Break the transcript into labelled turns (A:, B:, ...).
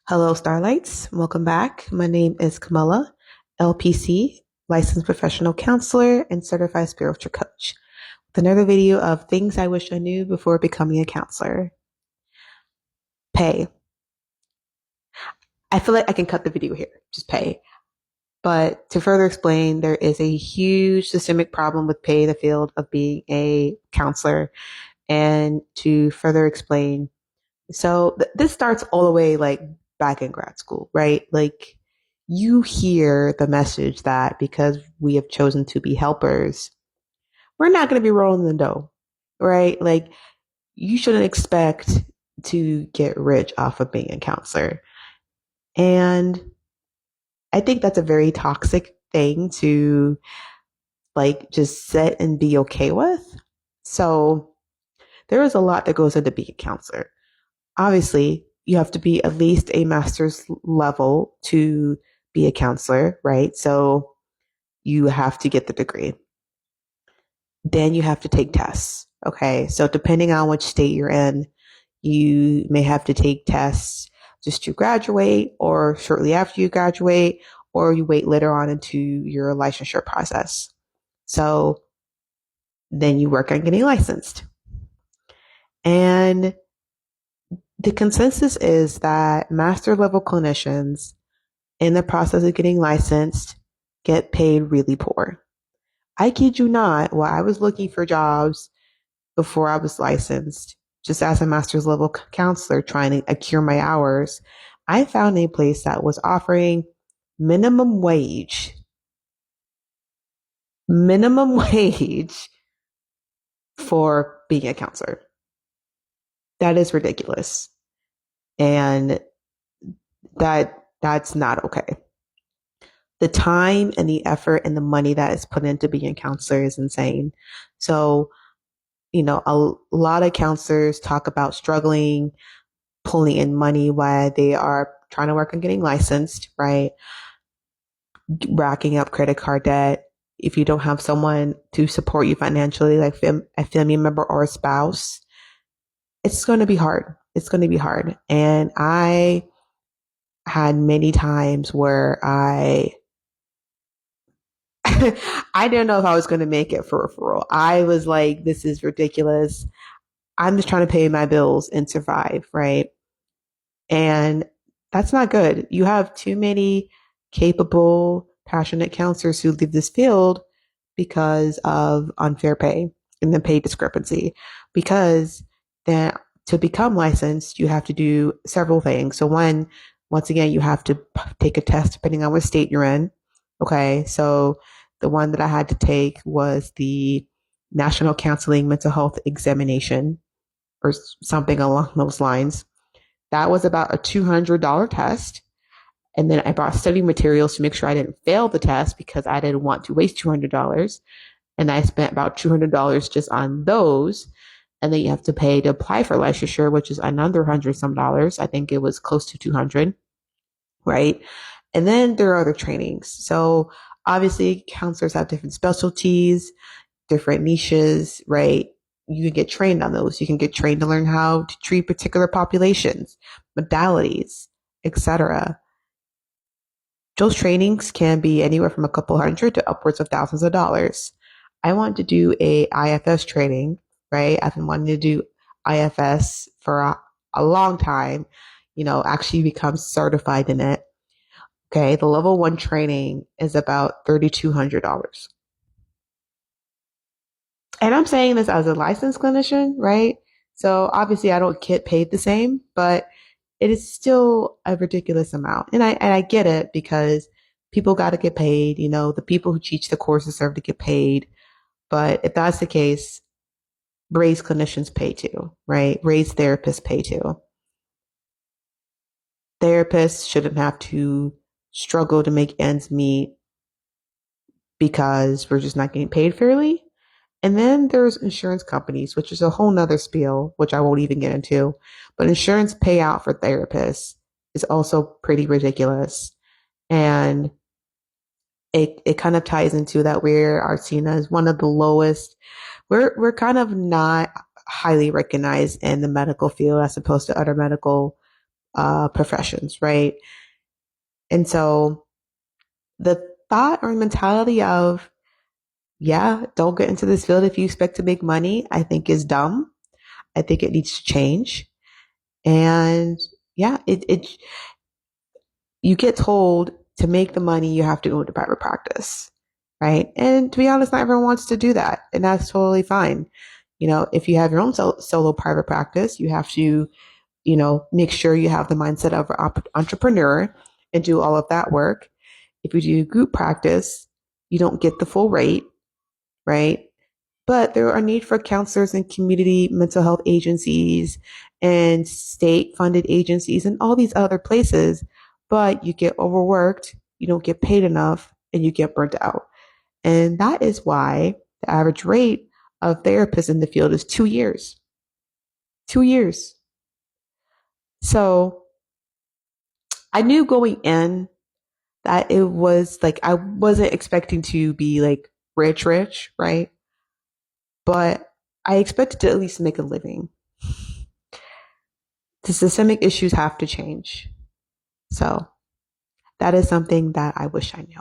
A: Hello, Starlights. Welcome back. My name is Camilla, LPC, licensed professional counselor and certified spiritual coach, with another video of things I wish I knew before becoming a counselor. Pay. I feel like I can cut the video here, just pay. But to further explain, there is a huge systemic problem with pay in the field of being a counselor. And to further explain, this starts all the way like back in grad school, right? Like you hear the message that because we have chosen to be helpers, we're not going to be rolling the dough, right? Like you shouldn't expect to get rich off of being a counselor. And I think that's a very toxic thing to like just sit and be okay with. So there is a lot that goes into being a counselor. Obviously, you have to be at least a master's level to be a counselor, right? So you have to get the degree. Then you have to take tests. Okay. So depending on which state you're in, you may have to take tests just to graduate or shortly after you graduate, or you wait later on into your licensure process. So then you work on getting licensed. And the consensus is that master level clinicians in the process of getting licensed get paid really poor. I kid you not, while I was looking for jobs before I was licensed, just as a master's level counselor trying to accrue my hours, I found a place that was offering minimum wage, minimum wage for being a counselor. That is ridiculous. And that's not okay. The time and the effort and the money that is put into being a counselor is insane. So, a lot of counselors talk about struggling, pulling in money while they are trying to work on getting licensed, right? Racking up credit card debt. If you don't have someone to support you financially, like a family member or a spouse, it's going to be hard. It's going to be hard. And I had many times where I didn't know if I was going to make it for referral. I was like, this is ridiculous. I'm just trying to pay my bills and survive, right? And that's not good. You have too many capable, passionate counselors who leave this field because of unfair pay and the pay discrepancy. Because then to become licensed, you have to do several things. So once again, you have to take a test depending on what state you're in. Okay. So the one that I had to take was the National Counseling Mental Health Examination or something along those lines. That was about a $200 test. And then I brought study materials to make sure I didn't fail the test because I didn't want to waste $200. And I spent about $200 just on those. And then you have to pay to apply for licensure, which is another hundred some dollars. I think it was close to 200, right? And then there are other trainings. So obviously counselors have different specialties, different niches, right? You can get trained on those. You can get trained to learn how to treat particular populations, modalities, etc. Those trainings can be anywhere from a couple hundred to upwards of thousands of dollars. I want to do a IFS training, right? I've been wanting to do IFS for a long time, actually become certified in it. Okay, the level one training is about $3,200. And I'm saying this as a licensed clinician, right? So obviously I don't get paid the same, but it is still a ridiculous amount. And I get it because people got to get paid, the people who teach the course deserve to get paid. But if that's the case, raise clinicians pay too, right? Raise therapists pay too. Therapists shouldn't have to struggle to make ends meet because we're just not getting paid fairly. And then there's insurance companies, which is a whole nother spiel, which I won't even get into. But insurance payout for therapists is also pretty ridiculous. And it kind of ties into that we are seen as one of the lowest. We're kind of not highly recognized in the medical field as opposed to other medical professions, right? And so the thought or mentality of, yeah, don't get into this field if you expect to make money, I think is dumb. I think it needs to change. And yeah, you get told to make the money, you have to go into private practice, right? And to be honest, not everyone wants to do that, and that's totally fine. If you have your own solo private practice, you have to, make sure you have the mindset of an entrepreneur and do all of that work. If you do group practice, you don't get the full rate, right? But there are need for counselors and community mental health agencies and state funded agencies and all these other places. But you get overworked, you don't get paid enough, and you get burnt out. And that is why the average rate of therapists in the field is 2 years. 2 years. So I knew going in that it was like, I wasn't expecting to be like rich, rich, right? But I expected to at least make a living. The systemic issues have to change. So that is something that I wish I knew.